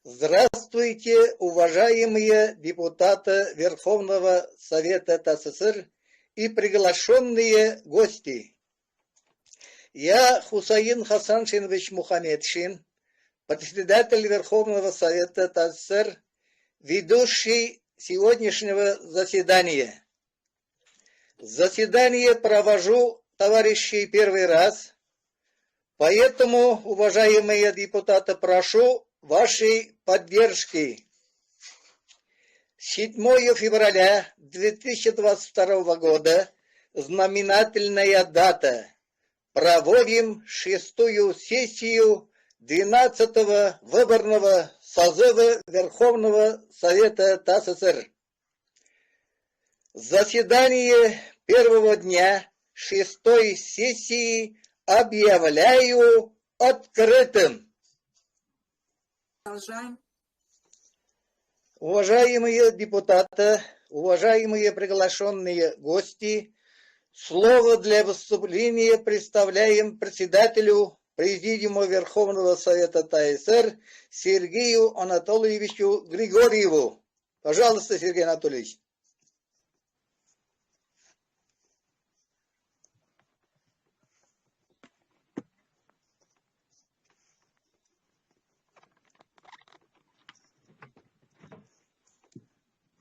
Здравствуйте, уважаемые депутаты Верховного Совета ТССР и приглашенные гости. Я Хусаин Хасан Шинович Мухамедшин, председатель Верховного Совета ТССР, ведущий сегодняшнего заседания. Заседание провожу, товарищи, первый раз, поэтому, уважаемые депутаты, прошу вашей поддержки. 7 февраля 2022 года, знаменательная дата. Проводим 6-ю сессию 12-го выборного созыва Верховного Совета ТССР. Заседание первого дня 6-й сессии объявляю открытым. Продолжаем. Уважаемые депутаты, уважаемые приглашенные гости, слово для выступления представляем председателю Президиума Верховного Совета ТССР Сергею Анатольевичу Григорьеву. Пожалуйста, Сергей Анатольевич.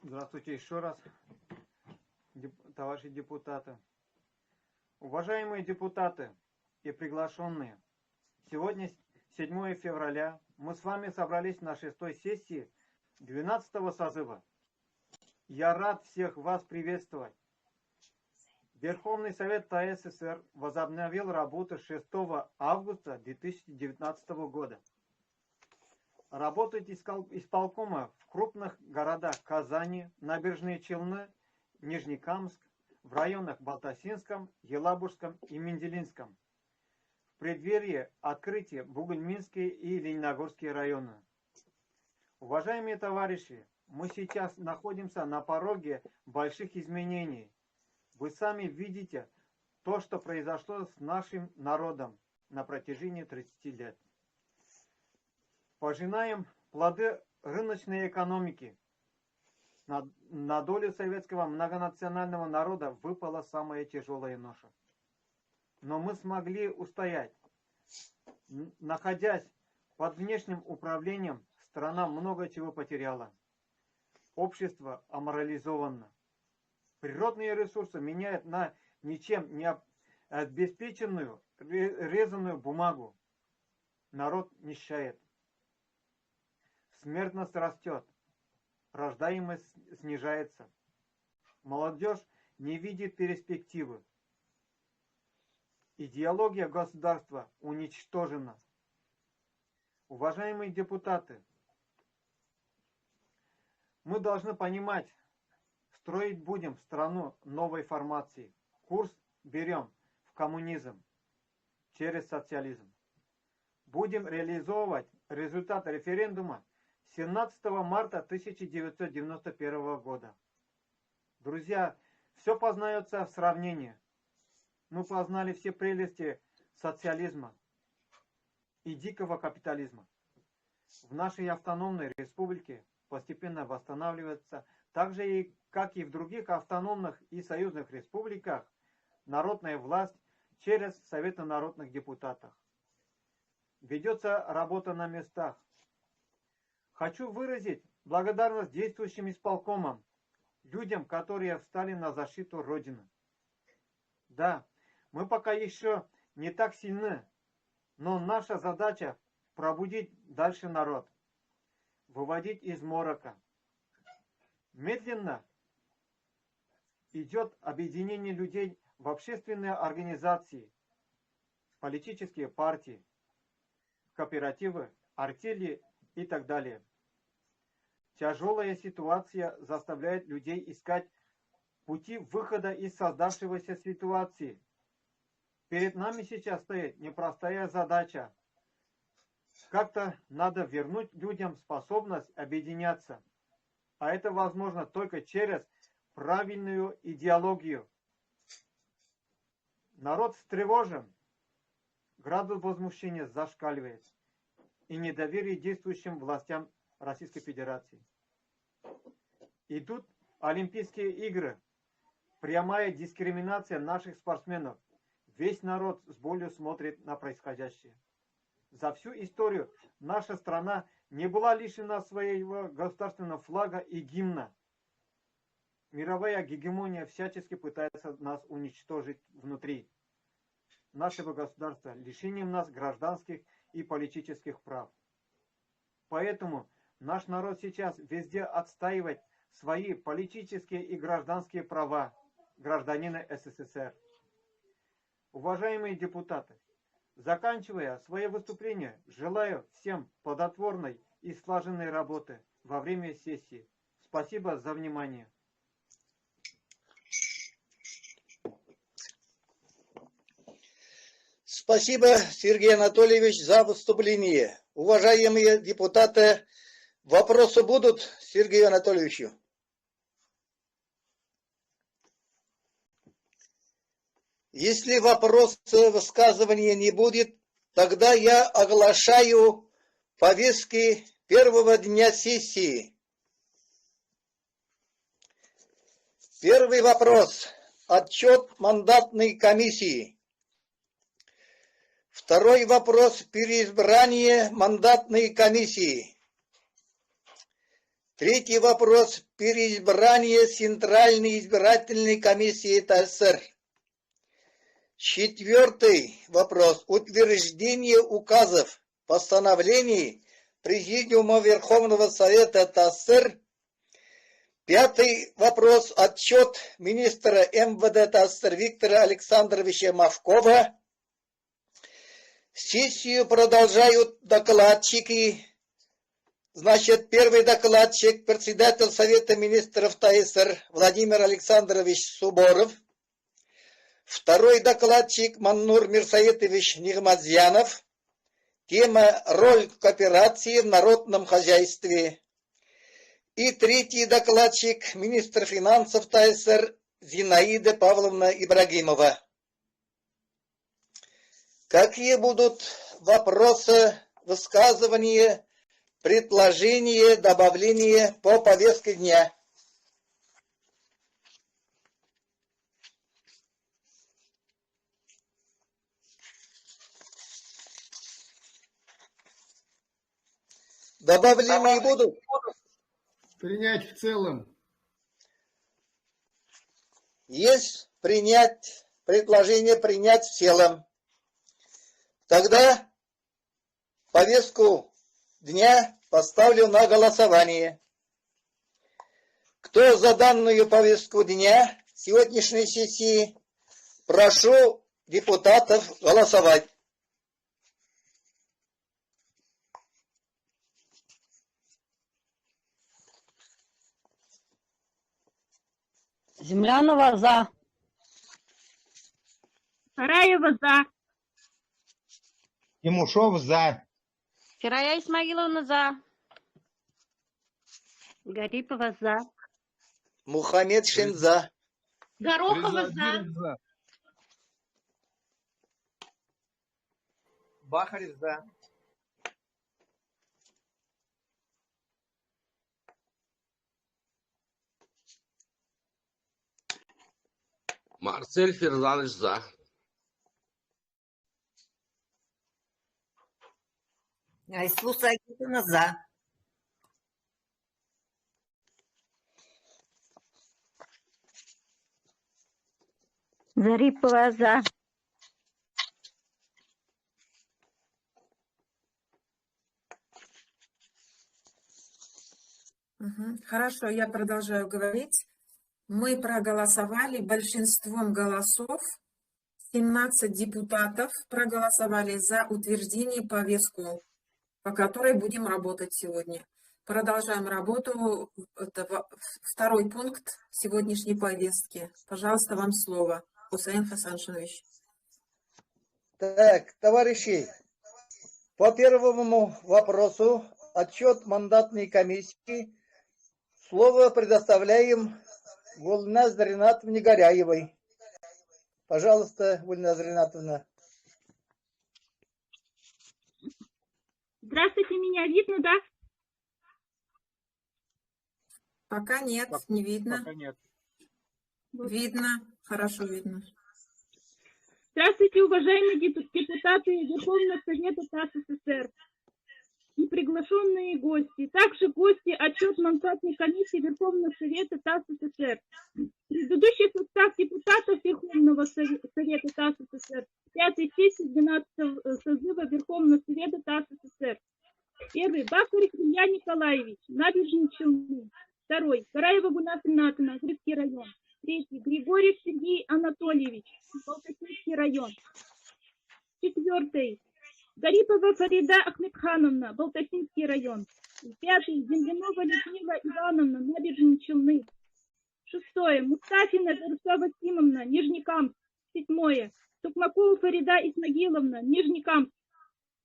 Здравствуйте еще раз, товарищи депутаты. Уважаемые депутаты и приглашенные, сегодня 7 февраля мы с вами собрались на 6-й сессии 12-го созыва. Я рад всех вас приветствовать. Верховный Совет ТССР возобновил работу 6 августа 2019 года. Работает исполкома в крупных городах Казани, Набережные Челны, Нижнекамск, в районах Балтасинском, Елабужском и Менделинском. В преддверии открытия Бугульминские и Лениногорские районы. Уважаемые товарищи, мы сейчас находимся на пороге больших изменений. Вы сами видите то, что произошло с нашим народом на протяжении 30 лет. Пожинаем плоды рыночной экономики. На долю советского многонационального народа выпала самая тяжелая ноша. Но мы смогли устоять. Находясь под внешним управлением, страна много чего потеряла. Общество аморализовано. Природные ресурсы меняют на ничем не обеспеченную резаную бумагу. Народ нищает. Смертность растет, рождаемость снижается. Молодежь не видит перспективы. Идеология государства уничтожена. Уважаемые депутаты, мы должны понимать, строить будем страну новой формации. Курс берем в коммунизм через социализм. Будем реализовывать результаты референдума 17 марта 1991 года. Друзья, все познается в сравнении. Мы познали все прелести социализма и дикого капитализма. В нашей автономной республике постепенно восстанавливается, так же, как и в других автономных и союзных республиках, народная власть через Советы народных депутатов. Ведется работа на местах. Хочу выразить благодарность действующим исполкомам, людям, которые встали на защиту Родины. Да, мы пока еще не так сильны, но наша задача пробудить дальше народ, выводить из морока. Медленно идет объединение людей в общественные организации, политические партии, кооперативы, артели и так далее. Тяжелая ситуация заставляет людей искать пути выхода из создавшейся ситуации. Перед нами сейчас стоит непростая задача. Как-то надо вернуть людям способность объединяться. А это возможно только через правильную идеологию. Народ встревожен, градус возмущения зашкаливает, и недоверие действующим властям Российской Федерации. Идут Олимпийские игры. Прямая дискриминация наших спортсменов. Весь народ с болью смотрит на происходящее. За всю историю наша страна не была лишена своего государственного флага и гимна. Мировая гегемония всячески пытается нас уничтожить внутри нашего государства, лишением нас гражданских и политических прав. Поэтому наш народ сейчас везде отстаивает свои политические и гражданские права гражданина СССР. Уважаемые депутаты, заканчивая свое выступление, желаю всем плодотворной и слаженной работы во время сессии. Спасибо за внимание. Спасибо, Сергей Анатольевич, за выступление. Уважаемые депутаты, вопросы будут Сергею Анатольевичу? Если вопроса высказывания не будет, тогда я оглашаю повестки первого дня сессии. Первый вопрос. Отчет мандатной комиссии. Второй вопрос. Переизбрание мандатной комиссии. Третий вопрос. Переизбрание Центральной избирательной комиссии ТССР. Четвертый вопрос. Утверждение указов, постановлений Президиума Верховного Совета ТССР. Пятый вопрос. Отчет министра МВД ТССР Виктора Александровича Мавкова. Сессию продолжают докладчики. Значит, первый докладчик, председатель Совета министров ТССР Владимир Александрович Суборов. Второй докладчик Маннур Мирсаитович Нигматзянов. Тема «Роль кооперации в народном хозяйстве». И третий докладчик, министр финансов ТССР Зинаида Павловна Ибрагимова. Какие будут вопросы, высказывания, предложения, добавления по повестке дня? Добавления будут? Принять в целом. Есть принять, предложение принять в целом. Тогда повестку дня поставлю на голосование. Кто за данную повестку дня сегодняшней сессии, прошу депутатов голосовать. Землянова за. Сараева за. Тимушов за. Фирая Исмаиловна за. Гарипова за. Мухаммед Шинза. Горохова за. Бахарев за. Марсель Ферзаныч за. Айслу Сагитовна за. Зарипова за. Хорошо, я продолжаю говорить. Мы проголосовали большинством голосов. 17 депутатов проголосовали за утверждение повестки, по которой будем работать сегодня. Продолжаем работу. Это второй пункт сегодняшней повестки. Пожалуйста, вам слово, Хусейн Хасаншинович. Так, товарищи, по первому вопросу, отчет мандатной комиссии, слово предоставляем Гульназ Ринатовне Горяевой. Пожалуйста, Гульназ Ринатовна. Здравствуйте, меня видно, да? Пока нет, не видно. Пока нет. Видно, хорошо видно. Здравствуйте, уважаемые депутаты Верховного Совета ТАСС СССР и приглашенные гости. Также гости отчет мандатной комиссии Верховного Совета ТАСС СССР. Предыдущий состав депутатов Верховного Совета ТАСС СССР 5-й сессии 12-го созыва Верховного Совета ТАСС СССР. Первый. Бакарев Илья Николаевич, Набережные Челны. Второй. Караева Гульнас Ринатовна, Грибский район. Третий. Григорьев Сергей Анатольевич, Балтакирский район. Четвертый. Гарипова Фарида Ахмедхановна, Балтасинский район. Пятый. Землянова Людмила Ивановна, Набережные Челны. Шестое. Мустафина Даруса Васимовна, Нижнекамск. Седьмое. Тукмакова Фарида Исмагиловна, Нижнекамск.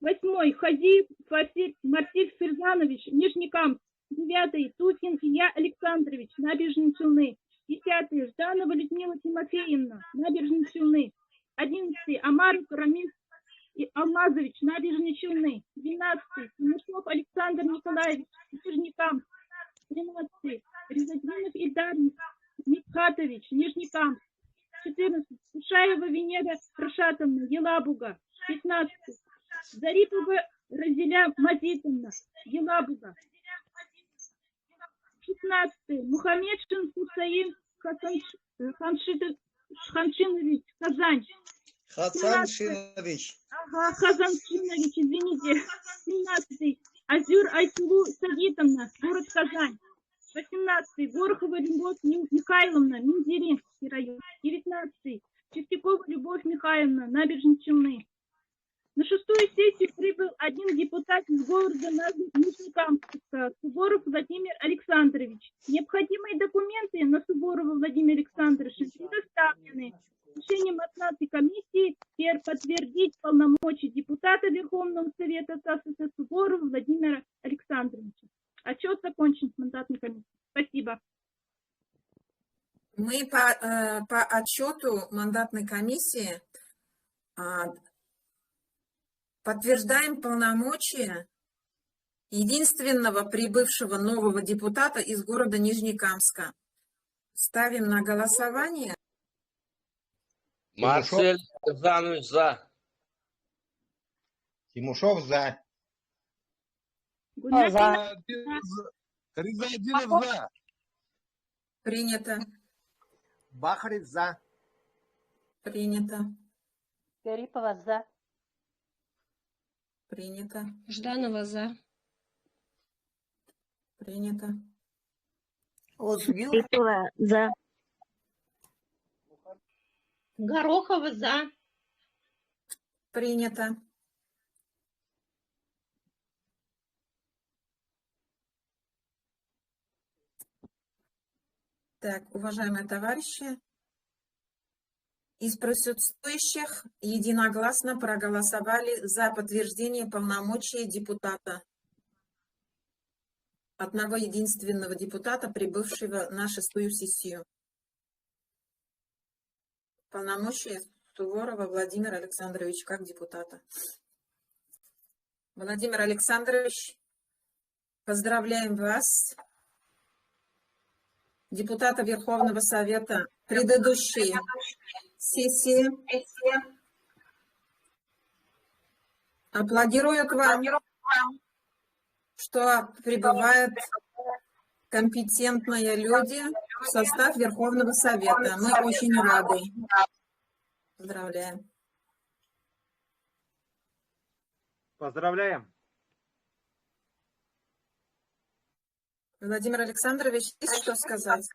Восьмой. Хазиев Марсель Ферзанович, Нижнекамск. Девятый. Тутин Илья Александрович, Набережные Челны. Десятый. Жданова Людмила Тимофеевна, Набережные Челны. 11. Амаров Рамиль Алмазович, Набережные Челны. 12. Тимошов Александр Николаевич, Нижнекамск. 13. Резадинов Ильдар Митхатович, Нижнекамск. 14. Сушаева Венера Рашатовна, Елабуга. 15. Зарипова Разиля Мазитовна, Елабуга. 16. Мухаммедшин Хусаин Ханшинович, Казань. Хасаншинович. Ага, Хазаншинович, извините. 17. Азюр Айсулу Сагитовна, город Казань. 18. Горохова Любовь Михайловна, Мензелинский район. 19. Чистякова Любовь Михайловна, Набережные Челны. На шестую сессию прибыл один депутат из города Нижнекамска, Суворов Владимир Александрович. Необходимые документы на Суворова Владимира Александровича предоставлены. Решением мандатной комиссии подтвердить полномочия депутата Верховного Совета ТАСС СССР Суворова Владимира Александровича. Отчет закончен мандатной комиссией. Спасибо. Мы по отчету мандатной комиссии подтверждаем полномочия единственного прибывшего нового депутата из города Нижнекамска. Ставим на голосование. Марсель Ферзанович за. Тимушов за. Резадинов за. Принято. Бахарев за. Принято. Гарипова за. Принято. Жданова за. Принято. Озгил. Гарипова за. Горохова за. Принято. Так, уважаемые товарищи, из присутствующих единогласно проголосовали за подтверждение полномочий депутата. Одного единственного депутата, прибывшего на шестую сессию. Полномочия Суворова Владимира Александровича как депутата. Владимир Александрович, поздравляем вас, депутата Верховного Совета предыдущей сессии. Аплодируют вам, что прибывают компетентные люди в состав Верховного Совета. Мы очень рады. Поздравляем. Поздравляем. Владимир Александрович, есть что сказать?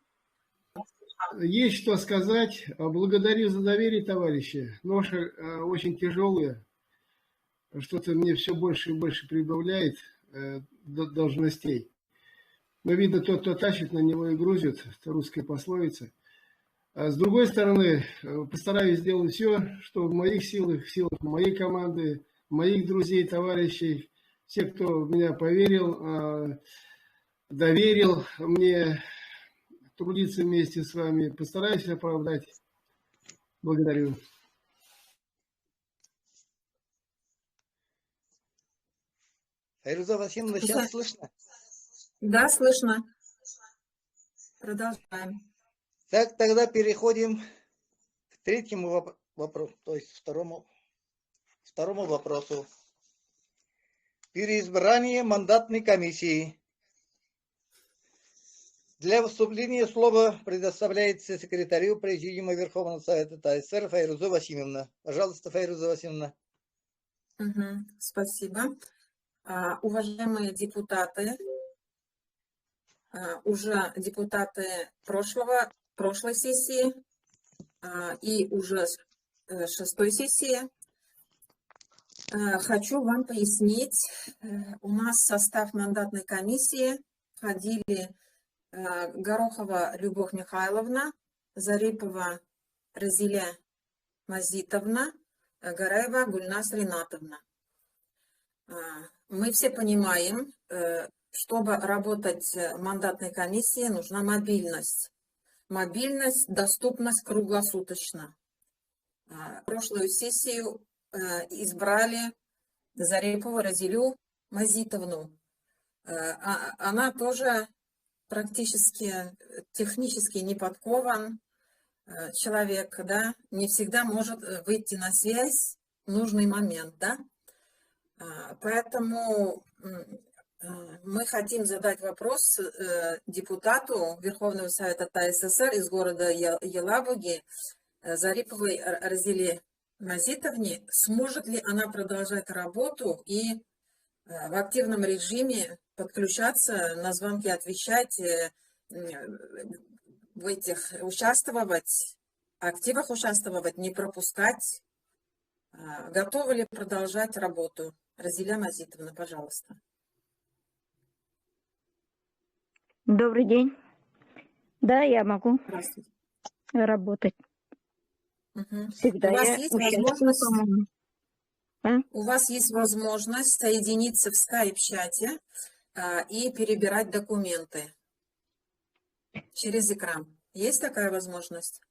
Есть что сказать. Благодарю за доверие, товарищи. Ноша очень тяжелая. Что-то мне все больше и больше прибавляет должностей. Но видно, тот, кто тащит, на него и грузит. Это русская пословица. А с другой стороны, постараюсь сделать все, что в моих силах, в силах моей команды, моих друзей, товарищей, все, кто в меня поверил, доверил мне трудиться вместе с вами. Постараюсь оправдать. Благодарю. Файруза Васильевна, сейчас слышно? Да, слышно. Продолжаем. Так, тогда переходим к третьему вопросу, то есть второму вопросу. Переизбрание мандатной комиссии. Для вступления слова предоставляется секретарю Президиума Верховного Совета ТАССР Файруза Васимовна. Пожалуйста, Файруза Васимовна. Спасибо. Уважаемые депутаты, уже депутаты прошлой сессии и уже 6-й сессии, хочу вам пояснить, у нас в состав мандатной комиссии входили Горохова Любовь Михайловна, Зарипова Разиля Мазитовна, Гараева Гульназ Ринатовна. Мы все понимаем, чтобы работать в мандатной комиссии, нужна мобильность. Мобильность, доступность круглосуточно. Прошлую сессию избрали Зарипову Разилю Мазитовну. Она тоже практически технически не подкован человек, да, не всегда может выйти на связь в нужный момент, да. Поэтому мы хотим задать вопрос депутату Верховного Совета ТАССР из города Елабуги Зариповой Разиле Мазитовне, сможет ли она продолжать работу и в активном режиме подключаться, на звонки отвечать, в этих участвовать, активах участвовать, не пропускать. Готовы ли продолжать работу? Разиля Мазитовна, пожалуйста. Добрый день. Да, я могу Здравствуйте. работать. Всегда У вас я есть участвую, возможность, по-моему. у вас есть возможность соединиться в скайп-чате и перебирать документы через экран. Есть такая возможность?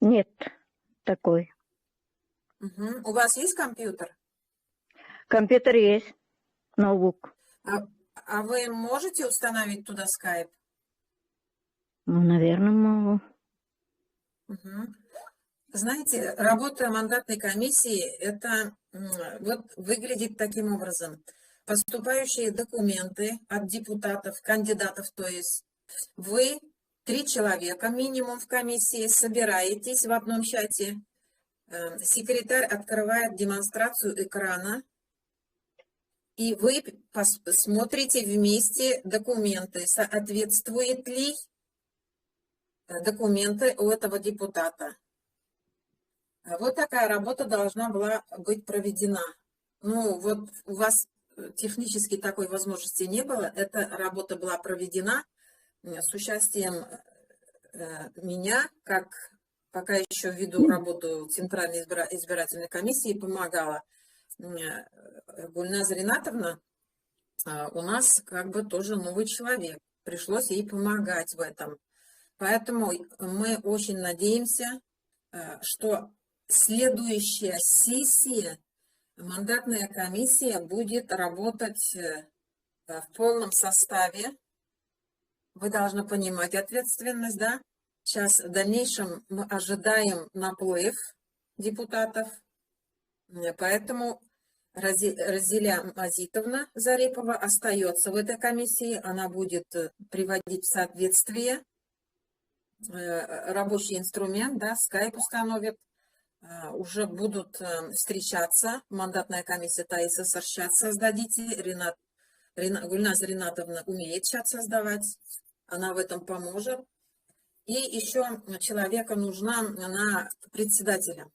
Нет такой. У вас есть компьютер? Компьютер есть, ноутбук. А вы можете установить туда скайп? Ну, наверное, могу. Знаете, работа мандатной комиссии, это вот выглядит таким образом. Поступающие документы от депутатов, кандидатов, то есть вы, 3 человека минимум в комиссии, собираетесь в одном чате. Секретарь открывает демонстрацию экрана, и вы смотрите вместе документы, соответствуют ли документы у этого депутата. Вот такая работа должна была быть проведена. Ну, вот у вас технически такой возможности не было. Эта работа была проведена с участием меня, как пока еще веду работу Центральной избирательной комиссии, помогала Гульназ Ринатовна. У нас как бы тоже новый человек. Пришлось ей помогать в этом. Поэтому мы очень надеемся, что следующая сессия, мандатная комиссия будет работать в полном составе. Вы должны понимать ответственность, да? Сейчас в дальнейшем мы ожидаем наплыв депутатов, поэтому Разиля Мазитовна Зарипова остается в этой комиссии, она будет приводить в соответствие рабочий инструмент, да, скайп установит, уже будут встречаться, мандатная комиссия ТАССР чат создадите, Гульназ Ринатовна умеет чат создавать, она в этом поможет. И еще человека нужна на председателя.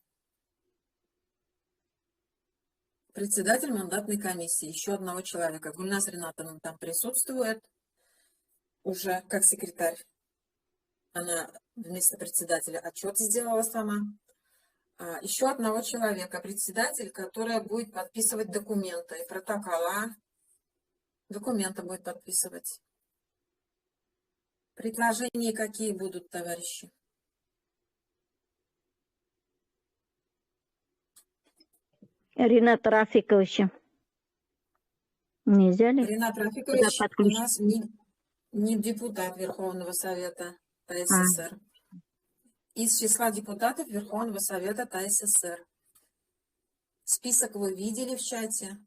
Председатель мандатной комиссии, еще одного человека. Гульназ Ринатовна там присутствует уже как секретарь. Она вместо председателя отчет сделала сама. Еще одного человека, председатель, который будет подписывать документы, протокола, документы будет подписывать. Предложения какие будут, товарищи? Ринат Рафиковича. Нельзя ли? Ринат Рафикович у нас Не депутат Верховного Совета ТССР. Из числа депутатов Верховного Совета ТССР. Список вы видели в чате?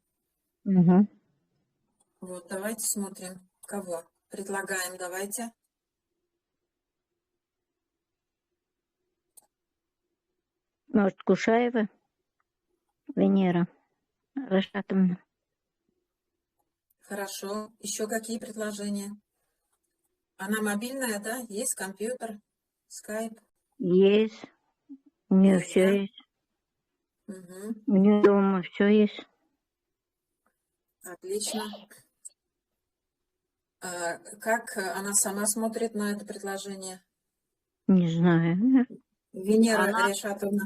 Угу. Вот, давайте смотрим, кого предлагаем, давайте. Может, Кушаева? Венера Рашатовна. Хорошо. Еще какие предложения? Она мобильная, да? Есть компьютер, скайп? Есть. У нее Есть, все да? есть. Угу. У нее дома все есть. Отлично. Как она сама смотрит на это предложение? Не знаю. Венера Она- Решатовна.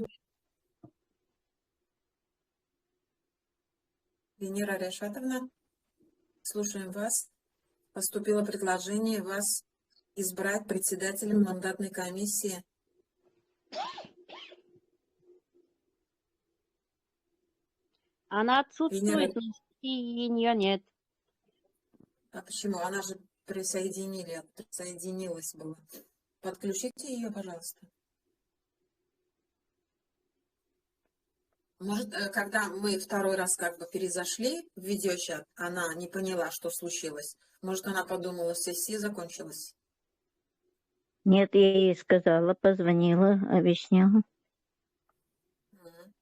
Венера Решатовна, слушаем вас. Поступило предложение вас избрать председателем мандатной комиссии. Она отсутствует, Венера, и ее нет. а почему? Она же присоединилась была. Подключите ее, пожалуйста. Может, когда мы второй раз как бы перезашли в видеочат, она не поняла, что случилось. Может, она подумала, сессия закончилась. Нет, я ей сказала, позвонила, объясняла. Мгм.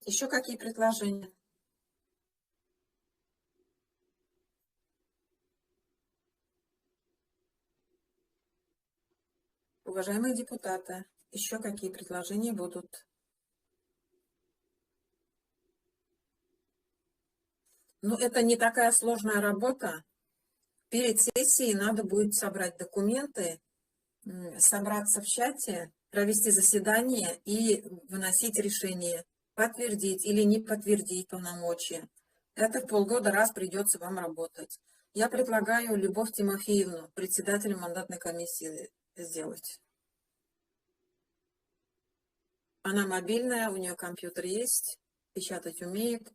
Еще какие предложения? Уважаемые депутаты, еще какие предложения будут? Ну, это не такая сложная работа. Перед сессией надо будет собрать документы, собраться в чате, провести заседание и выносить решение, подтвердить или не подтвердить полномочия. Это в полгода раз придется вам работать. Я предлагаю Любовь Тимофеевну, председателем мандатной комиссии, сделать. Она мобильная, у нее компьютер есть, печатать умеет.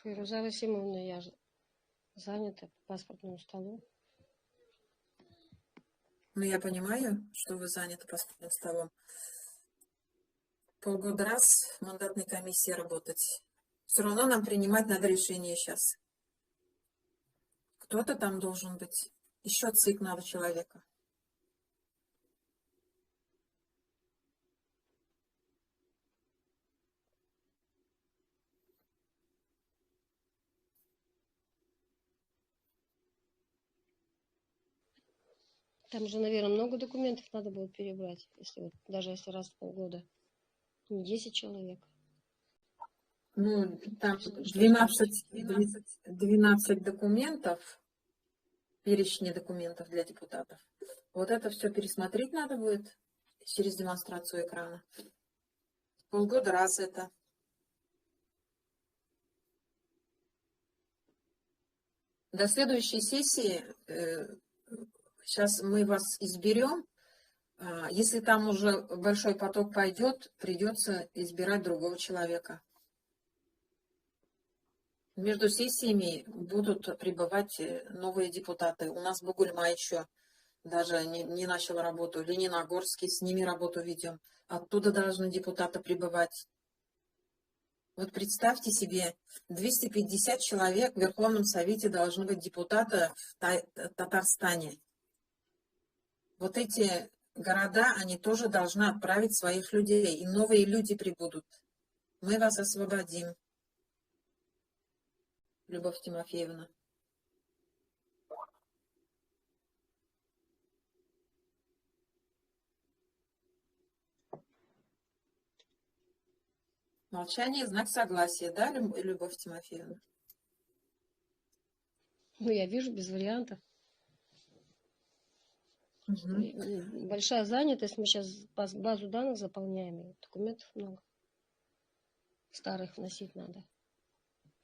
Фируза Васимовна, я же занята по паспортному столу. Ну, я понимаю, что вы заняты паспортным столом. Полгода раз в мандатной комиссии работать. Все равно нам принимать надо решение сейчас. Кто-то там должен быть. Еще ЦИК надо человека. Там же, наверное, много документов надо будет перебрать, если вот, даже если раз в полгода. Не 10 человек. Ну, там Что 12 документов, перечни документов для депутатов. Вот это все пересмотреть надо будет через демонстрацию экрана. Полгода раз это. До следующей сессии сейчас мы вас изберем. Если там уже большой поток пойдет, придется избирать другого человека. Между сессиями будут прибывать новые депутаты. У нас Бугульма еще даже не начала работу. Лениногорский, с ними работу ведем. Оттуда должны депутаты прибывать. Вот представьте себе, 250 человек в Верховном Совете должны быть депутаты в Татарстане. Вот эти города, они тоже должны отправить своих людей. И новые люди прибудут. Мы вас освободим. Любовь Тимофеевна. Молчание – знак согласия, да, Любовь Тимофеевна? Ну, я вижу, без вариантов. Угу. Большая занятость. Мы сейчас базу данных заполняем. И документов много. Старых вносить надо.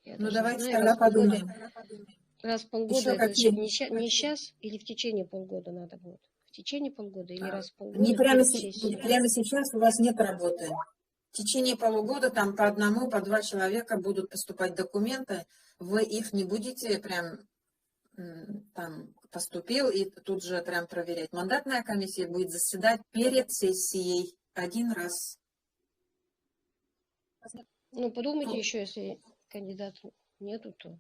Я Ну, даже давайте знаю, тогда подумаем. раз в полгода, Еще это какие? не сейчас или в течение полгода надо будет? В течение полгода или раз в полгода? Не прямо перед сессией? сейчас у вас нет работы. В течение полугода там по одному, по два человека будут поступать документы. Вы их не будете прям там поступил и тут же прям проверять. Мандатная комиссия будет заседать перед сессией один раз. Ну, подумайте еще, если кандидатов нету, то...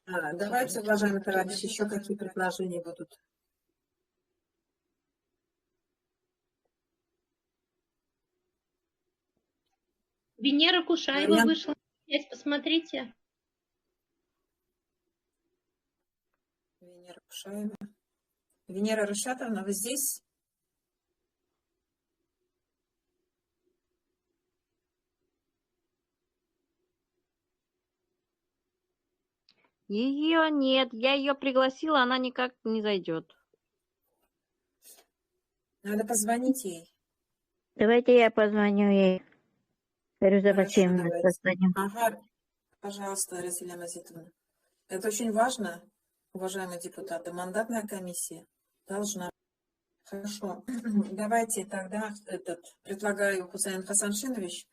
Давайте, уважаемые товарищи, еще какие предложения будут? Венера Кушаева Вариант. вышла. Здесь посмотрите. Венера Кушаева. Венера Рашатовна, вы здесь? Ее нет, я ее пригласила, она никак не зайдет. Надо позвонить ей. Давайте я позвоню ей. Феруза Хорошо, Васильевна, давайте. позвоню. Ага, пожалуйста, Разиля Мазитовна. Это очень важно, уважаемые депутаты. Мандатная комиссия должна. Хорошо. Давайте тогда предлагаю, Хусейн Хасаншинович,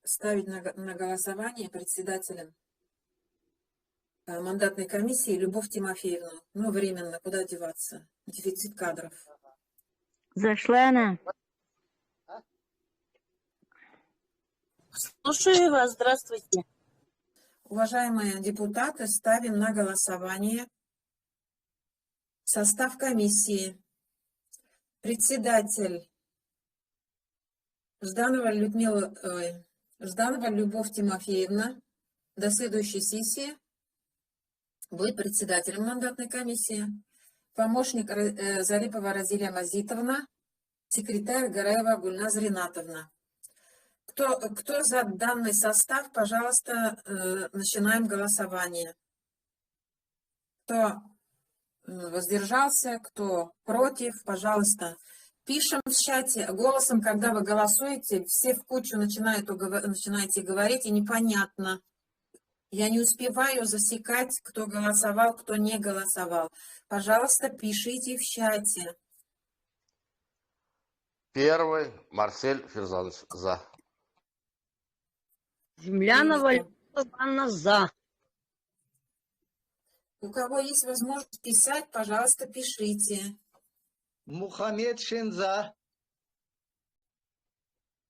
ставить на голосование председателем мандатной комиссии Любовь Тимофеевну. Ну, временно, куда деваться? Дефицит кадров. Зашла она? Слушаю вас, здравствуйте. Уважаемые депутаты, ставим на голосование состав комиссии. Председатель Жданова Любовь Тимофеевна до следующей сессии будет председателем мандатной комиссии. Помощник Зарипова Разиля Мазитовна, секретарь Гараева Гульназ Ринатовна. Кто за данный состав, пожалуйста, начинаем голосование. Кто воздержался, кто против, пожалуйста, пишем в чате. Голосом, когда вы голосуете, все в кучу начинаете говорить, и непонятно. Я не успеваю засекать, кто голосовал, кто не голосовал. Пожалуйста, пишите в чате. Первый Марсель Ферзанович за. Землянова Ивановна за. У кого есть возможность писать, пожалуйста, пишите. Мухаммед Шинза.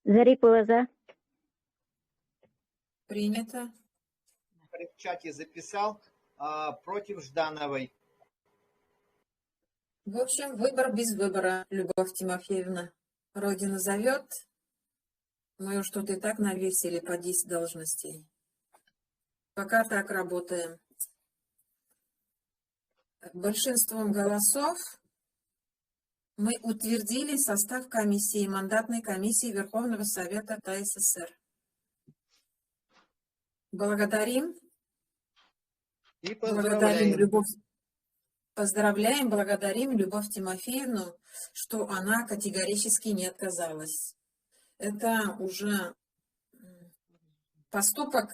Зарипова за. Принято. В чате записал против Ждановой. В общем, выбор без выбора, Любовь Тимофеевна. Родина зовет. Мы уж тут и так навесили по 10 должностей. Пока так работаем. Большинством голосов мы утвердили состав комиссии, мандатной комиссии Верховного Совета ТССР. Благодарим. И Благодарим благодарим Любовь Тимофеевну, что она категорически не отказалась. Это уже поступок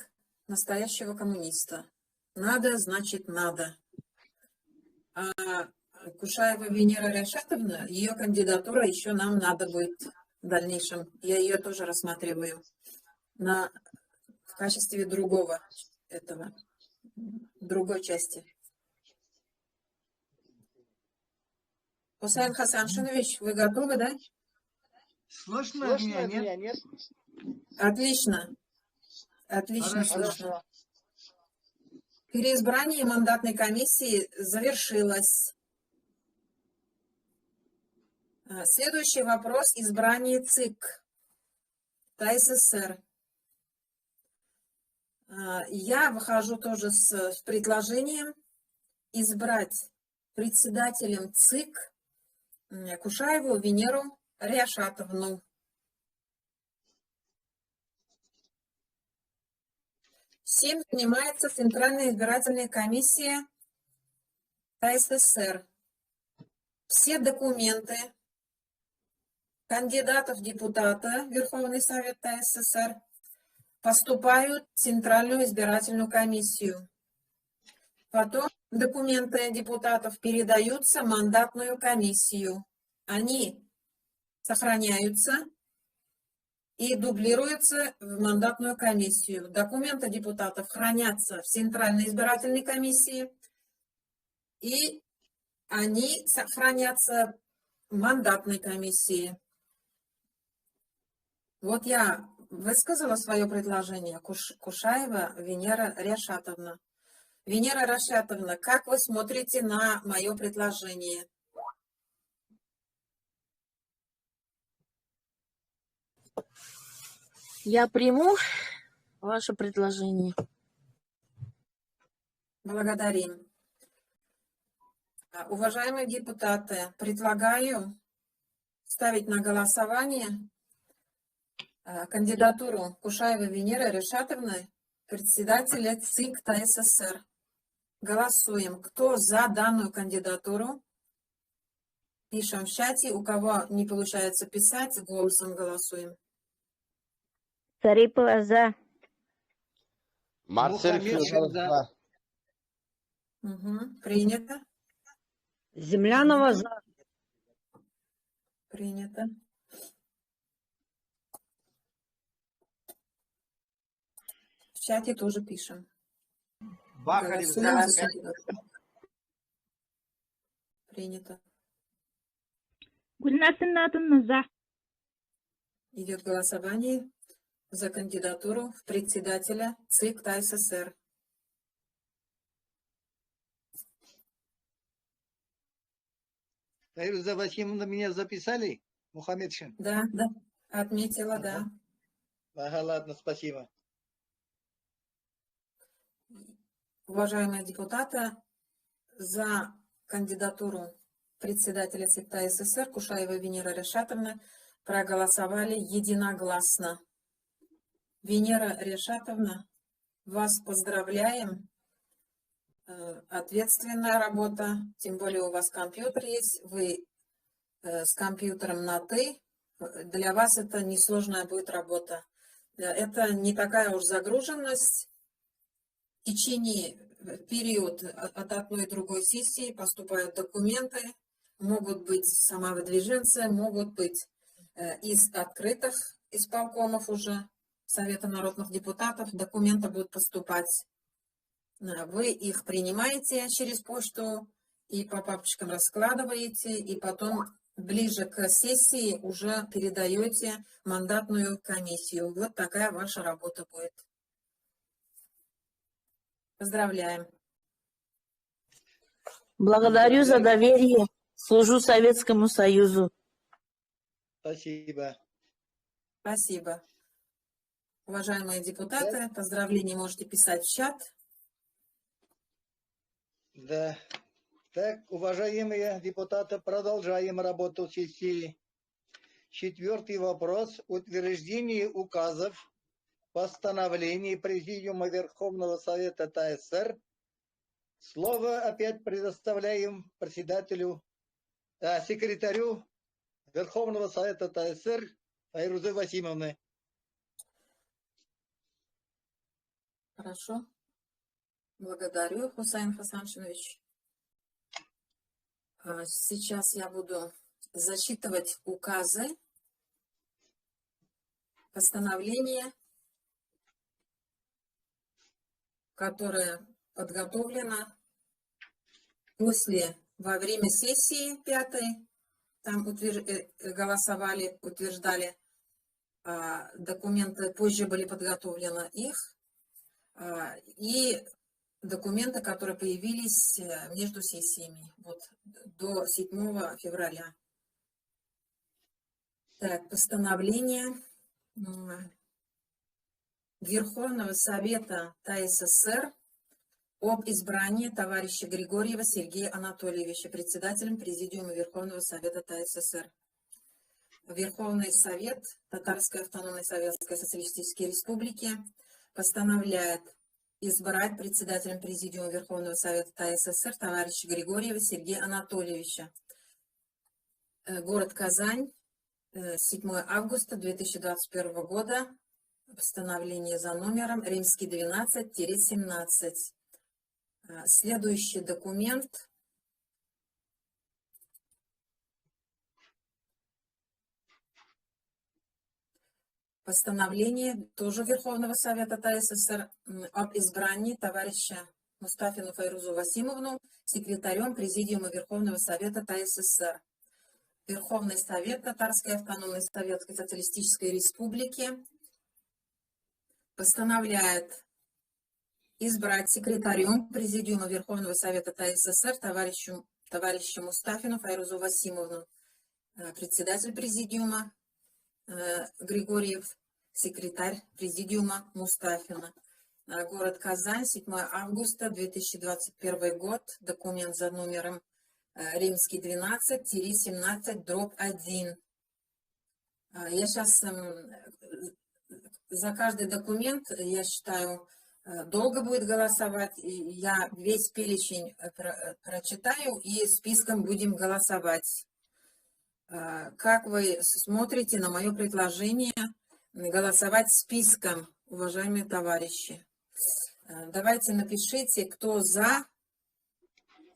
настоящего коммуниста. Надо, значит, надо. А Кушаева Венера Рашатовна, ее кандидатура еще нам надо будет в дальнейшем. Я ее тоже рассматриваю в качестве другой части. Хусейн Хасаншинович, вы готовы, да? Слышно меня, нет? Отлично. Отлично слышно. Переизбрание мандатной комиссии завершилось. Следующий вопрос. Избрание ЦИК ТССР. Я выхожу тоже с предложением избрать председателем ЦИК Кушаеву Венеру Ряшатовну. Всем занимается Центральная избирательная комиссия ТССР. Все документы кандидатов в депутаты Верховный Совет ТССР поступают в Центральную избирательную комиссию. Потом документы депутатов передаются в мандатную комиссию. Они сохраняются и дублируются в мандатную комиссию. Документы депутатов хранятся в Центральной избирательной комиссии, и они хранятся в мандатной комиссии. Вот я высказала свое предложение. Кушаева Венера Ряшатовна. Венера Ряшатовна, как вы смотрите на мое предложение? Я приму ваше предложение. Благодарим. Уважаемые депутаты, предлагаю ставить на голосование кандидатуру Кушаевой Венеры Ряшатовны, председателя ЦИК ТССР. Голосуем. Кто за данную кандидатуру? Пишем в чате. У кого не получается писать, голосом голосуем. Зарипова за. Марсель Мухаммед Фирзанов за. за. Принято. Землянова за. Принято. В чате тоже пишем. Бахарев Голосуем за. за кандидатуру. Принято. Гульнас Иннатовна за. Идет голосование за кандидатуру в председателя ЦИК ТССР. Файруза Васимовна, меня записали? Мухаммедшин? Да, да. Отметила, да. Ага, ладно, спасибо. Уважаемые депутаты, за кандидатуру председателя ЦИК ТССР Кушаева Венера Ряшатовна проголосовали единогласно. Венера Ряшатовна, вас поздравляем. Ответственная работа, тем более у вас компьютер есть, вы с компьютером на «ты». Для вас это несложная будет работа. Это не такая уж загруженность. В течение период от одной и другой сессии поступают документы, могут быть самовыдвиженцы, могут быть из открытых исполкомов уже Совета народных депутатов, документы будут поступать. Вы их принимаете через почту и по папочкам раскладываете, и потом ближе к сессии уже передаете мандатную комиссию. Вот такая ваша работа будет. Поздравляем. Благодарю за доверие. Служу Советскому Союзу. Спасибо. Спасибо. Уважаемые депутаты, поздравления можете писать в чат. Да. Так, уважаемые депутаты, продолжаем работу сессии. 4-й вопрос. Утверждение указов, постановлений Президиума Верховного Совета ТССР. Слово опять предоставляем секретарю Верховного Совета ТССР Файрузе Васимовне. Хорошо. Благодарю, Хусейн Хасаншинович. Сейчас я буду зачитывать указы, постановления, которое подготовлено во время сессии 5-й. Там голосовали, утверждали документы, позже были подготовлены их. И документы, которые появились между сессиями до 7 февраля. Так, постановление Верховного Совета ТССР об избрании товарища Григорьева Сергея Анатольевича председателем Президиума Верховного Совета ТССР. Верховный Совет Татарской автономной Советской Социалистической Республики постановляет избрать председателем Президиума Верховного Совета ТССР товарища Григорьева Сергея Анатольевича. Город Казань, 7 августа 2021 года, постановление за номером Римский 12-17. Следующий документ. Постановление тоже Верховного Совета ТССР об избрании товарища Мустафину Файрузу Васимовну секретарем Президиума Верховного Совета ТССР. Верховный Совет Татарской Автономной Советской Социалистической Республики постановляет избрать секретарем Президиума Верховного Совета ТССР товарища Мустафину Файрузу Васимовну, председатель Президиума Григорьев, секретарь Президиума Мустафина. Город Казань, 7 августа 2021 год, документ за номером римский 12-17/1. Я сейчас за каждый документ, я считаю, долго будет голосовать. Я весь перечень прочитаю и списком будем голосовать. Как вы смотрите на мое предложение голосовать списком, уважаемые товарищи? Давайте напишите, кто за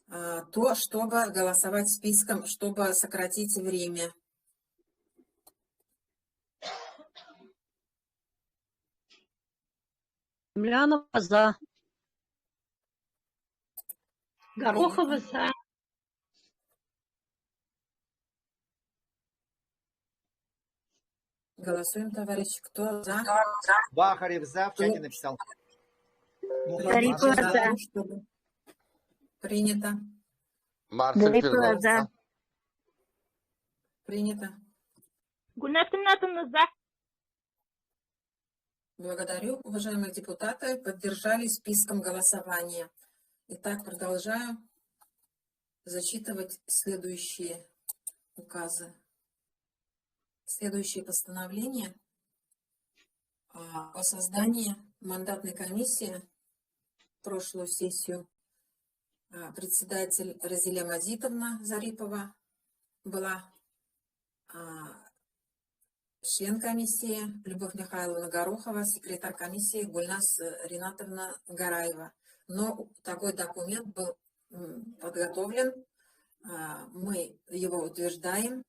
то, чтобы голосовать списком, чтобы сократить время. Млянова за. Горохова за. Голосуем, товарищи. Кто за? Бахарев за, в чате написал. Зарипова за. Чтобы... Принято. Зарипова за. Принято. Гульнар Тимнатовна за. Благодарю, уважаемые депутаты, поддержали списком голосования. Итак, продолжаю зачитывать следующие указы. Следующее постановление о создании мандатной комиссии. Прошлую сессию председатель Разиля Мазитовна Зарипова была, член комиссии Любовь Михайловна Горохова, секретарь комиссии Гульнас Ринатовна Гараева. Но такой документ был подготовлен, мы его утверждаем.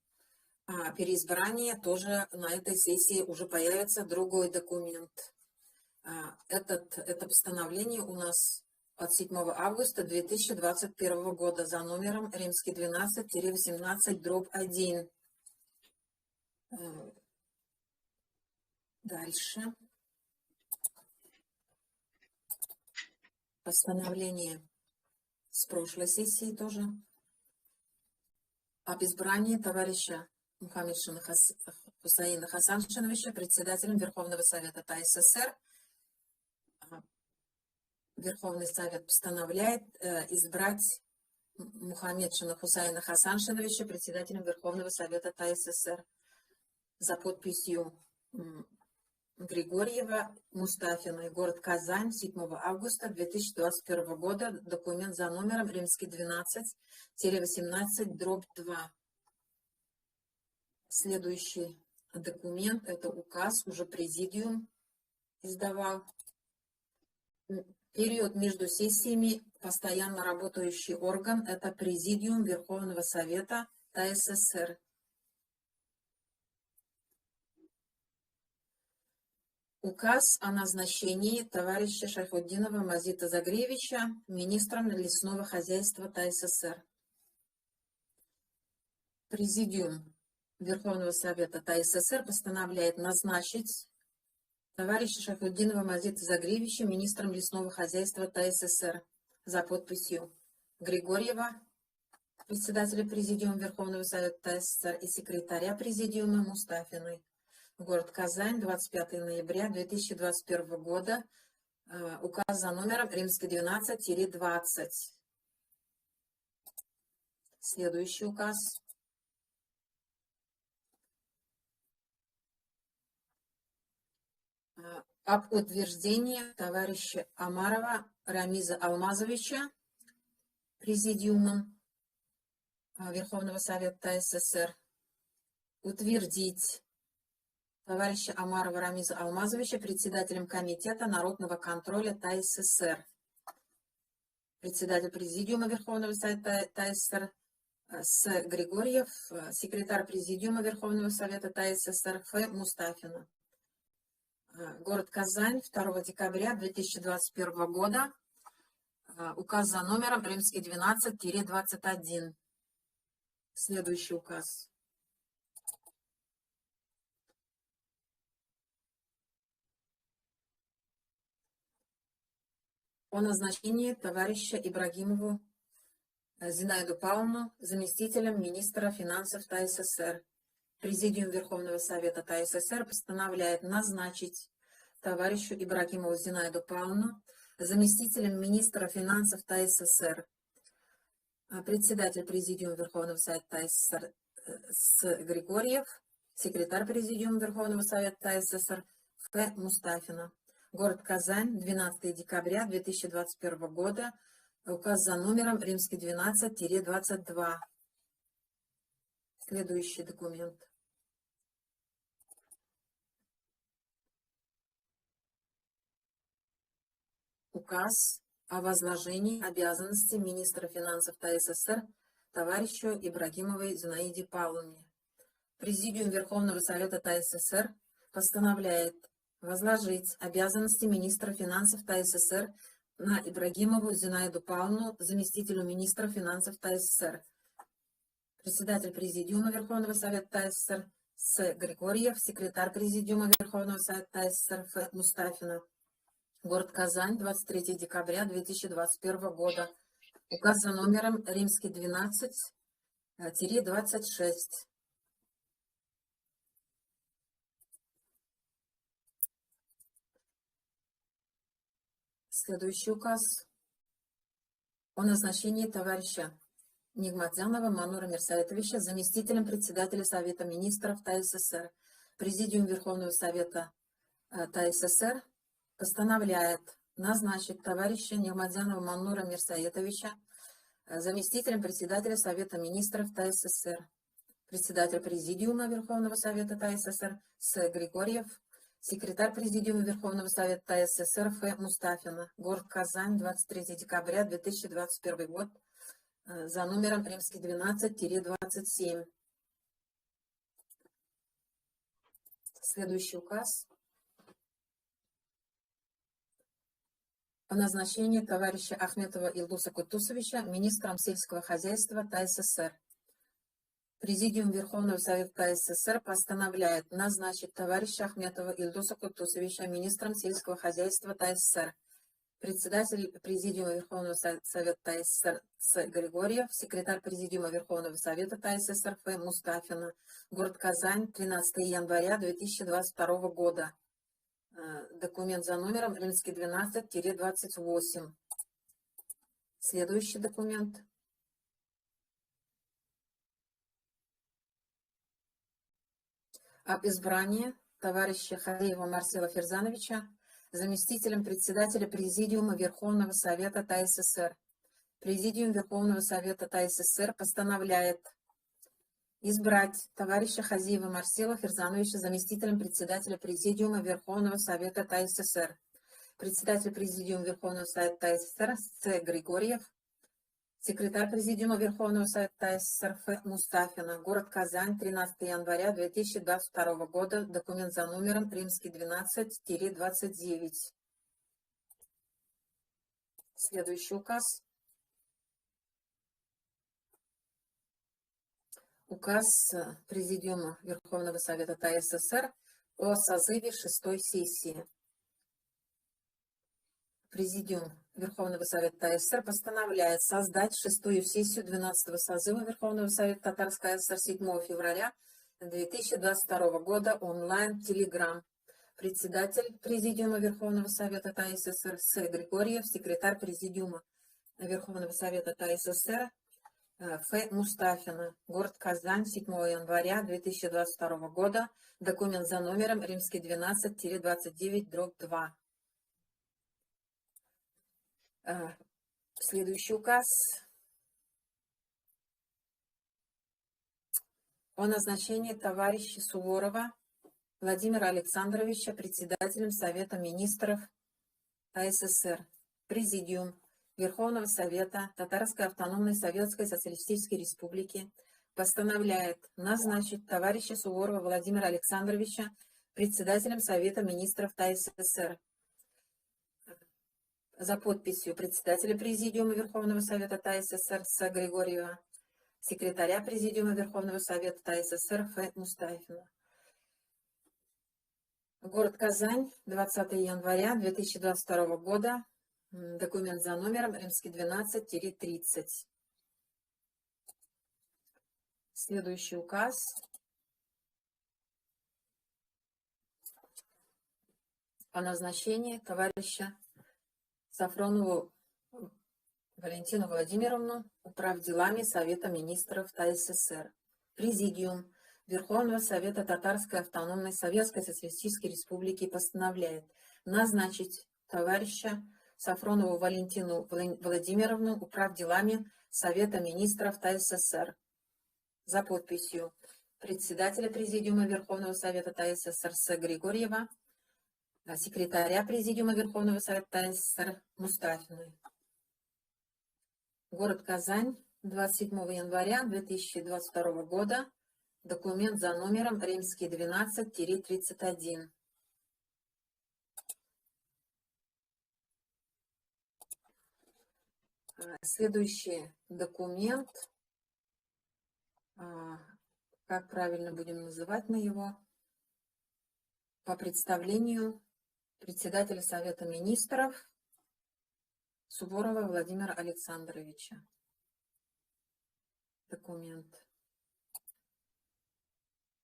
Переизбрание тоже на этой сессии уже появится другой документ. Это постановление у нас от 7 августа 2021 года за номером римский 12-18/1. Дальше. Постановление с прошлой сессии тоже об избрании товарища Мухаммеда Хусаина Хасаншиновича председателем Верховного Совета ТССР. Верховный Совет постановляет избрать Мухаммеда Хусаина Хасаншиновича председателем Верховного Совета ТССР за подписью Григорьева, Мустафиной, город Казань, 7 августа 2021 года, документ за номером римский 12-18/2. Следующий документ, это указ, уже президиум издавал. Период между сессиями постоянно работающий орган, это президиум Верховного Совета ТССР. Указ о назначении товарища Шайхутдинова Мазита Загревича министром лесного хозяйства ТССР. Президиум Верховного Совета ТССР постановляет назначить товарища Шайхутдинова Мазита Загревича министром лесного хозяйства ТССР за подписью Григорьева, председателя Президиума Верховного Совета ТССР, и секретаря Президиума Мустафиной. Город Казань, 25 ноября 2021 года, указ за номером римский 12-20. Следующий указ. Об утверждении товарища Амарова Рамиза Алмазовича Президиумом Верховного Совета ТССР. Утвердить товарища Амарова Рамиза Алмазовича председателем Комитета народного контроля ТССР. Председатель Президиума Верховного Совета ТССР С. Григорьев, секретарь Президиума Верховного Совета ТССР Ф. Мустафина. Город Казань, 2 декабря 2021 года. Указ за номером римский 12-21. Следующий указ. О назначении товарища Ибрагимову Зинаиду Павловну заместителем министра финансов ТАССР. Президиум Верховного Совета ТАССР постановляет назначить товарищу Ибрагимову Зинаиду Павловну заместителем министра финансов ТАССР. Председатель Президиума Верховного Совета ТАССР С. Григорьев, секретарь Президиума Верховного Совета ТАССР Ф. Мустафина. Город Казань, 12 декабря 2021 года. Указ за номером римский 12-22. Следующий документ. Указ о возложении обязанностей министра финансов ТАССР товарищу Ибрагимовой Зинаиде Павловне. Президиум Верховного Совета ТАССР постановляет возложить обязанности министра финансов ТАССР на Ибрагимову Зинаиду Павловну, заместителю министра финансов ТАССР. Председатель Президиума Верховного Совета ТАССР С. Григорьев, секретарь Президиума Верховного Совета ТАССР Ф. Мустафина. Город Казань, 23 декабря 2021 года. Указ за номером римский 12-26. Следующий указ о назначении товарища Нигматзянова Манура Мирсаитовича заместителем председателя Совета министров ТАССР. Президиум Верховного Совета ТАССР постановляет назначить товарища Нигматзянова Манура Мирсаитовича заместителем председателя Совета министров ТАССР. Председатель Президиума Верховного Совета ТАССР С. Григорьев, секретарь Президиума Верховного Совета ТАССР Ф. Мустафина. Город Казань, 23 декабря 2021 год. За номером римский 12-27. Следующий указ о назначении товарища Ахметова Илдуса Кутусовича министром сельского хозяйства ТАССР. Президиум Верховного Совета ТАССР постановляет назначить товарища Ахметова Илдуса Кутусовича министром сельского хозяйства ТАССР. Председатель Президиума Верховного Совета ТАССР С. Григорьев, секретарь Президиума Верховного Совета ТАССР Ф. Мустафина. Город Казань, 13 января 2022 года. Документ за номером римский 12-28. Следующий документ. Об избрании товарища Хазеева Марсела Ферзановича заместителем председателя Президиума Верховного Совета ТАССР. Президиум Верховного Совета ТАССР постановляет избрать товарища Хазеева Марсела Ферзановича заместителем председателя Президиума Верховного Совета ТАССР. Председатель Президиума Верховного Совета ТАССР С. Григорьев, секретарь Президиума Верховного Совета ТАССР Ф. Мустафина. Город Казань, 13 января 2022 года. Документ за номером римский 12-29. Следующий указ. Указ Президиума Верховного Совета ТАССР о созыве 6-й сессии. Президиум Верховного Совета ТАССР постановляет создать 6-ю сессию 12-го созыва Верховного Совета Татарской ССР 7 февраля 2022 года онлайн Telegram. Председатель Президиума Верховного Совета ТАССР С. Григорьев, секретарь Президиума Верховного Совета ТАССР Ф. Мустафина. Город Казань, 7 января 2022 года. Документ за номером римский 12-29/2. Следующий указ о назначении товарища Суворова Владимира Александровича председателем Совета министров ТАССР. Президиум Верховного Совета Татарской автономной Советской Социалистической Республики постановляет назначить товарища Суворова Владимира Александровича председателем Совета министров ТАССР. За подписью председателя Президиума Верховного Совета ТАССР С. Григорьева, секретаря Президиума Верховного Совета ТАССР Ф. Мустафина. Город Казань, 20 января 2022 года. Документ за номером римский 12-30. Следующий указ. О назначении товарища Сафронову Валентину Владимировну управделами Совета министров ТАССР. Президиум Верховного Совета Татарской Автономной Советской Социалистической Республики постановляет назначить товарища Сафронову Валентину Владимировну управделами Совета министров ТАССР. За подписью председателя Президиума Верховного Совета ТАССР С. Григорьева, секретаря Президиума Верховного Совета ТАССР Мустафиной. Город Казань, 27 января 2022 года. Документ за номером римский 12-31. Следующий документ, как правильно будем называть мы его, по представлению председателя Совета министров Суворова Владимира Александровича. Документ.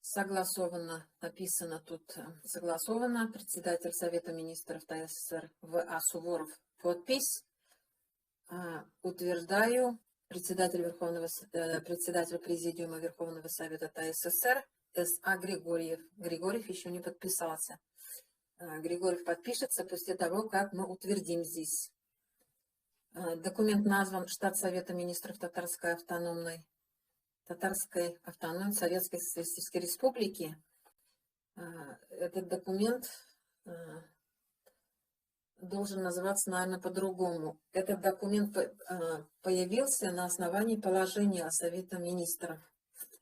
Согласовано, написано тут, согласовано, председатель Совета министров ТАССР В.А. Суворов, подпись. Утверждаю председатель Президиума Верховного Совета ТАССР С.А. Григорьев. Григорьев еще не подписался. Григорьев подпишется после того, как мы утвердим здесь. Документ назван «Штат Совета министров Татарской Автономной Советской Социалистической Республики». Этот документ должен называться, наверное, по-другому. Этот документ появился на основании положения Совета министров.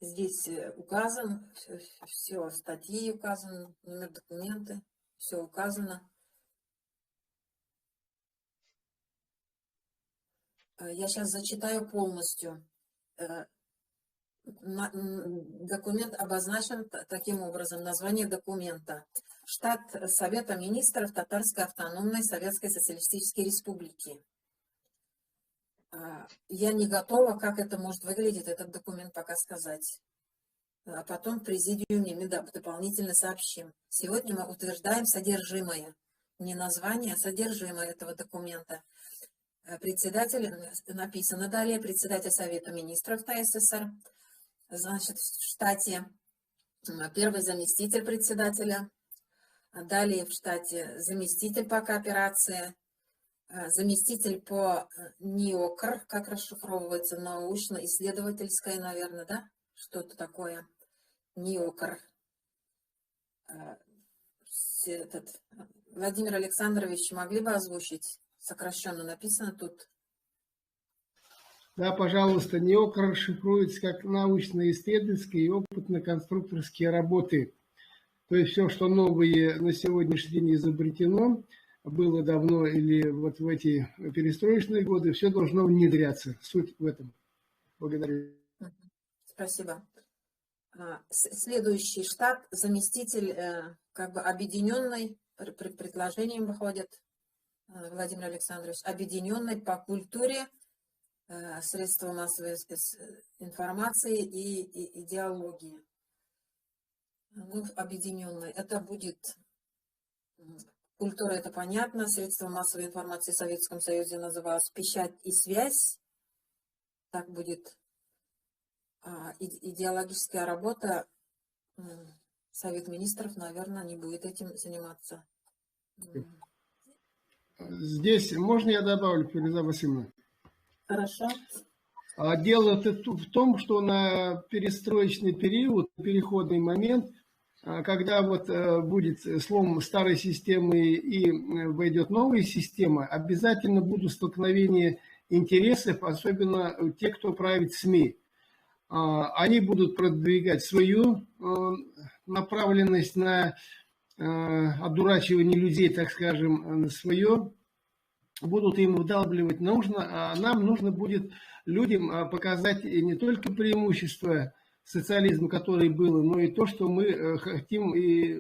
Здесь указан, все, статьи указаны, номер документа, все указано. Я сейчас зачитаю полностью. Документ обозначен таким образом. Название документа. Штат Совета министров Татарской Автономной Советской Социалистической Республики. Я не готова, как это может выглядеть, этот документ пока сказать. А потом в президиуме мы дополнительно сообщим. Сегодня мы утверждаем содержимое. Не название, а содержимое этого документа. Председатель, написано далее, председатель Совета министров ТАССР, значит, в штате первый заместитель председателя, далее в штате заместитель по кооперации, заместитель по НИОКР, как расшифровывается, научно-исследовательское, наверное, да, что-то такое, НИОКР. Владимир Александрович, могли бы озвучить? Сокращенно написано тут. Да, пожалуйста, НИОКР расшифруется как научно-исследовательские и опытно-конструкторские работы. То есть все, что новое на сегодняшний день изобретено, было давно или вот в эти перестроечные годы, все должно внедряться. Суть в этом. Благодарю. Спасибо. Следующий штат, заместитель, как бы объединенный, предложением выходит, Владимир Александрович, объединенный по культуре, средства массовой информации и идеологии. Ну, объединенный. Это будет культура, это понятно, средства массовой информации в Советском Союзе называлось «Печать и связь». Так будет. Идеологическая работа, Совет министров, наверное, не будет этим заниматься. Здесь можно я добавлю, Фируза Васильевна? Хорошо. Дело в том, что на перестроечный период, переходный момент, когда вот будет слом старой системы и войдет новая система, обязательно будут столкновения интересов, особенно те, кто правит СМИ. Они будут продвигать свою направленность на одурачивание людей, так скажем, на свое, будут им вдалбливать, нам нужно будет людям показать не только преимущества социализма, который было, но и то, что мы хотим и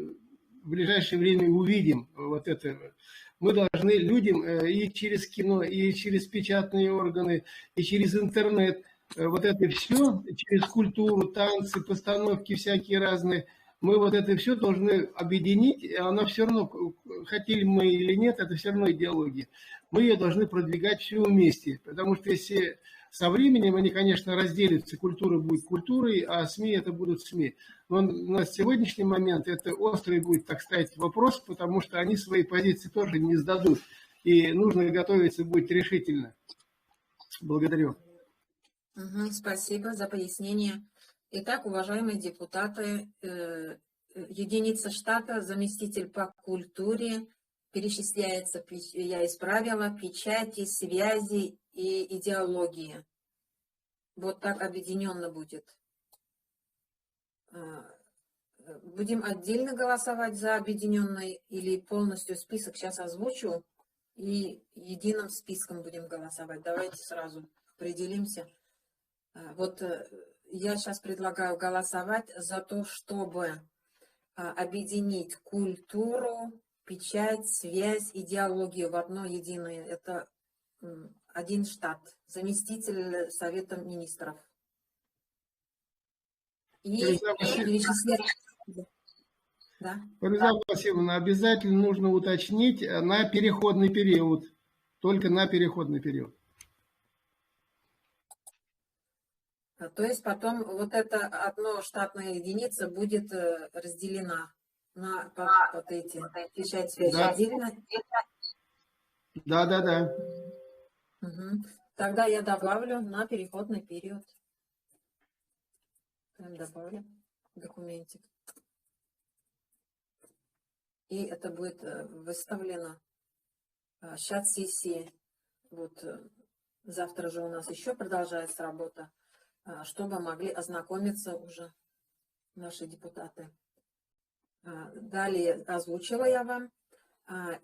в ближайшее время увидим. Вот это. Мы должны людям и через кино, и через печатные органы, и через интернет, вот это все, через культуру, танцы, постановки всякие разные, мы вот это все должны объединить, и она все равно, хотели мы или нет, это все равно идеология. Мы ее должны продвигать все вместе, потому что если со временем они, конечно, разделятся, культура будет культурой, а СМИ это будут СМИ. Но на сегодняшний момент это острый будет, так сказать, вопрос, потому что они свои позиции тоже не сдадут. И нужно готовиться будет решительно. Благодарю. Спасибо за пояснение. Итак, уважаемые депутаты, единица штата, заместитель по культуре, перечисляется, я исправила, печати, связи и идеологии. Вот так объединенно будет. Будем отдельно голосовать за объединенный или полностью список сейчас озвучу и единым списком будем голосовать. Давайте сразу определимся. Вот я сейчас предлагаю голосовать за то, чтобы объединить культуру, печать, связь, идеологию в одно единое. Это один штат, заместитель Совета министров. И перечислять. Да? Фариза Васильевна, обязательно нужно уточнить на переходный период. Только на переходный период. То есть потом вот эта одна штатная единица будет разделена на вот эти печать, связь отдельно. Да. Угу. Тогда я добавлю на переходный период. Прям добавлю документик. И это будет выставлено в чат сессии. Вот завтра же у нас еще продолжается работа, чтобы могли ознакомиться уже наши депутаты. Далее озвучила я вам.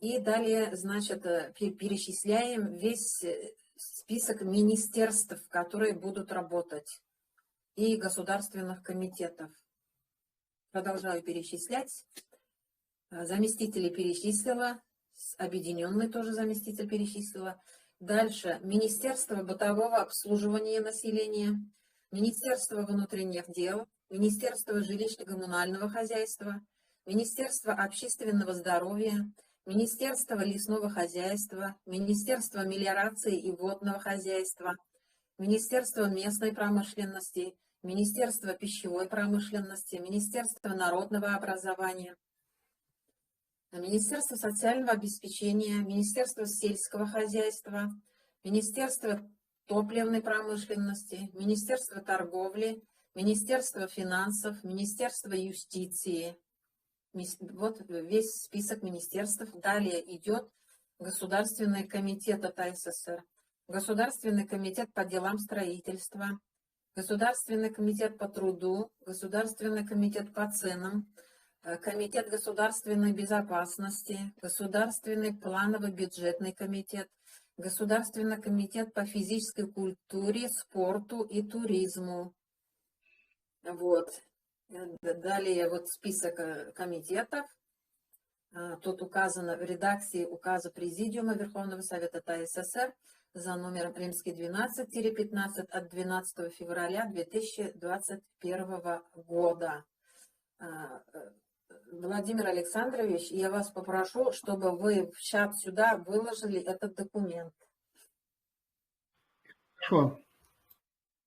И далее, значит, перечисляем весь список министерств, которые будут работать, и государственных комитетов. Продолжаю перечислять. Заместители перечислила, объединенный тоже заместитель перечислила. Дальше Министерство бытового обслуживания населения, Министерство внутренних дел, Министерство жилищно-коммунального хозяйства, Министерство общественного здоровья, Министерство лесного хозяйства, Министерство мелиорации и водного хозяйства, Министерство местной промышленности, Министерство пищевой промышленности, Министерство народного образования, Министерство социального обеспечения, Министерство сельского хозяйства, Министерство топливной промышленности, Министерство торговли, Министерство финансов, Министерство юстиции. Вот весь список министерств. Далее идет Государственный комитет от СССР, Государственный комитет по делам строительства, Государственный комитет по труду, Государственный комитет по ценам, Комитет государственной безопасности, Государственный планово-бюджетный комитет, Государственный комитет по физической культуре, спорту и туризму. Вот. Далее вот список комитетов. Тут указано в редакции указа Президиума Верховного Совета ТАССР за номером римский 12-15 от 12 февраля 2021 года. Владимир Александрович, я вас попрошу, чтобы вы в чат сюда выложили этот документ. Хорошо.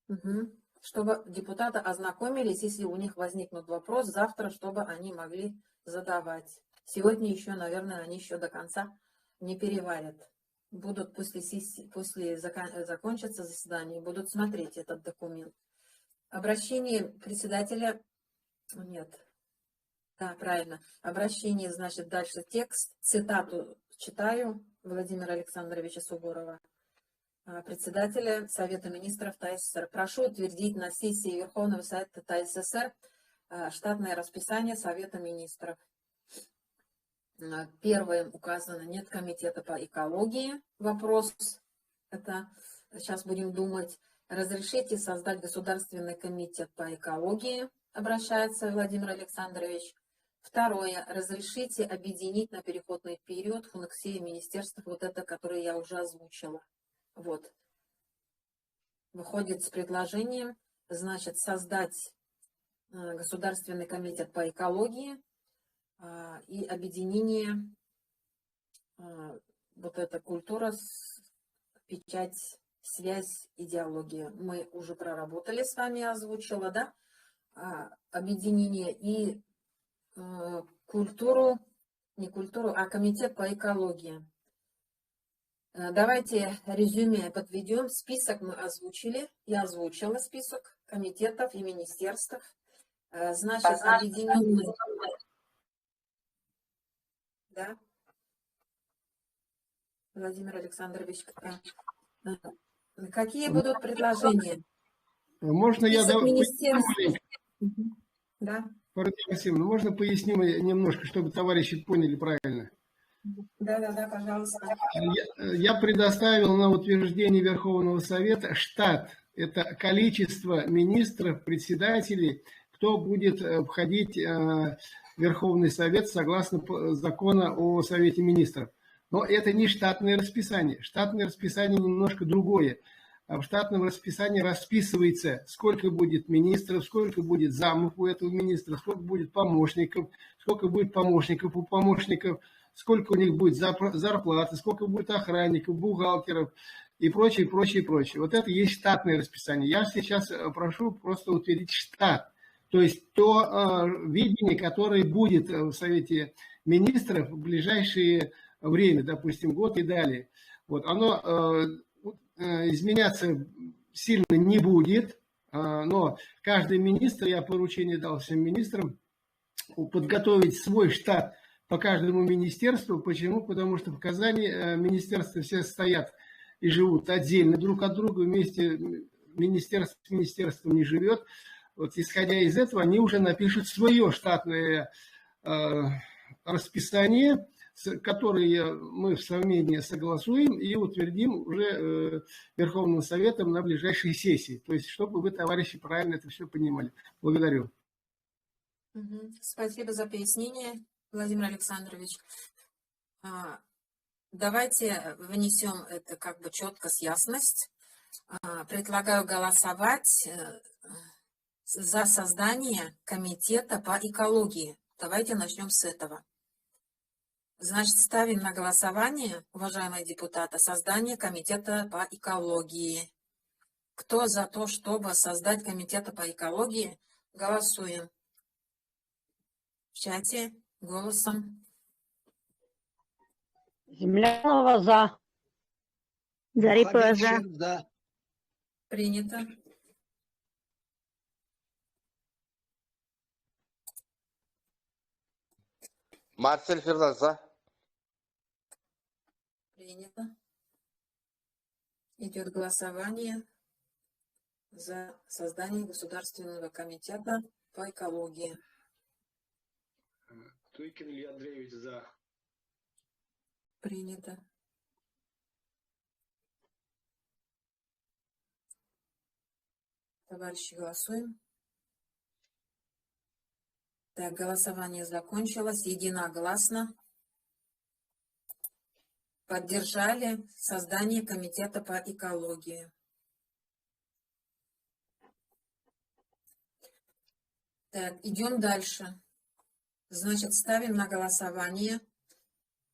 Угу. Чтобы депутаты ознакомились, если у них возникнут вопросы, завтра, чтобы они могли задавать. Сегодня еще, наверное, они еще до конца не переварят. Будут после закончится заседание, будут смотреть этот документ. Обращение председателя... Нет. Да, правильно. Обращение, значит, дальше текст. Цитату читаю Владимира Александровича Суворова, председателя Совета министров ТАССР. Прошу утвердить на сессии Верховного Совета ТАССР штатное расписание Совета министров. Первым указано, нет комитета по экологии. Вопрос, это сейчас будем думать. Разрешите создать государственный комитет по экологии, обращается Владимир Александрович. Второе, разрешите объединить на переходный период функции министерств, вот это, которое я уже озвучила. Вот. Выходит с предложением, значит, создать государственный комитет по экологии и объединение, вот эта культура, печать, связь, идеология. Мы уже проработали с вами, озвучила, да? Объединение и культуру, не культуру, а комитет по экологии. Давайте резюме подведем. Список мы озвучили. Я озвучила список комитетов и министерств. Значит, объединенный. Да? Владимир Александрович, какие будут предложения? Можно я поясню? Да. Спасибо. Можно поясним немножко, чтобы товарищи поняли правильно? Да, пожалуйста. Я предоставил на утверждение Верховного Совета штат. Это количество министров, председателей, кто будет входить в Верховный Совет согласно закона о Совете Министров. Но это не штатное расписание. Штатное расписание немножко другое. В штатном расписании расписывается, сколько будет министров, сколько будет замов у этого министра, сколько будет помощников, сколько будет помощников у помощников, сколько у них будет зарплаты, сколько будет охранников, бухгалтеров и прочее, прочее, прочее. Вот это есть штатное расписание. Я сейчас прошу просто утвердить штат. То есть то видение, которое будет в Совете Министров в ближайшее время, допустим, год и далее. Вот оно изменяться сильно не будет, но каждый министр, я поручение дал всем министрам, подготовить свой штат по каждому министерству. Почему? Потому что в Казани министерства все стоят и живут отдельно друг от друга, вместе министерство с министерством не живет. Вот исходя из этого, они уже напишут свое штатное расписание, которые мы в Совмеде согласуем и утвердим уже Верховным Советом на ближайшей сессии. То есть, чтобы вы, товарищи, правильно это все понимали. Благодарю. Спасибо за пояснение, Владимир Александрович. Давайте внесем это как бы четко с ясность. Предлагаю голосовать за создание комитета по экологии. Давайте начнем с этого. Значит, ставим на голосование, уважаемые депутаты, создание комитета по экологии. Кто за то, чтобы создать комитет по экологии, голосуем. В чате голосом. Землянова за. Зарипова за. Принято. Марсель Фирдас за. Принято. Идет голосование за создание Государственного комитета по экологии. Туйкин Илья Андреевич за. Принято. Товарищи, голосуем. Так, голосование закончилось единогласно. Поддержали создание комитета по экологии. Так, идем дальше. Значит, ставим на голосование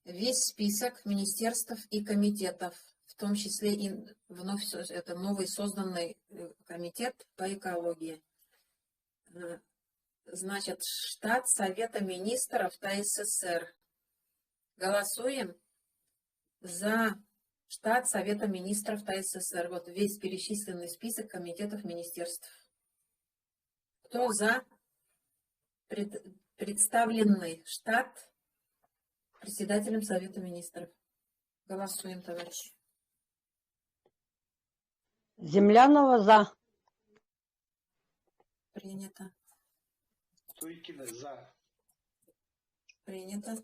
весь список министерств и комитетов, в том числе и вновь это новый созданный комитет по экологии. Значит, штат Совета Министров ТССР. Голосуем за штат Совета Министров ТССР. Вот весь перечисленный список комитетов министерств. Кто за представленный штат председателем Совета Министров? Голосуем, товарищи. Землянова за. Принято. Туйкина за. Принято.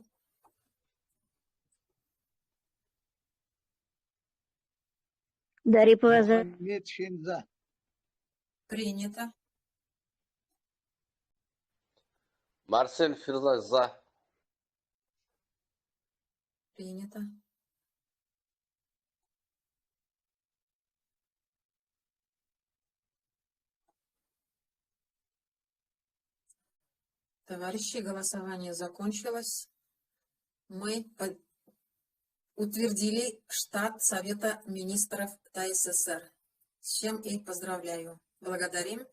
Зарипова за. Мухаммед Шинза. Принято. Марсель Фирза за. Принято. Товарищи, голосование закончилось. Мы утвердили штат Совета министров ТАССР, с чем и поздравляю. Благодарим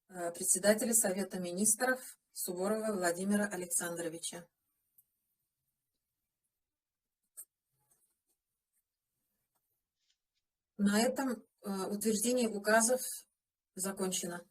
председателя Совета министров Суворова Владимира Александровича. На этом утверждение указов закончено.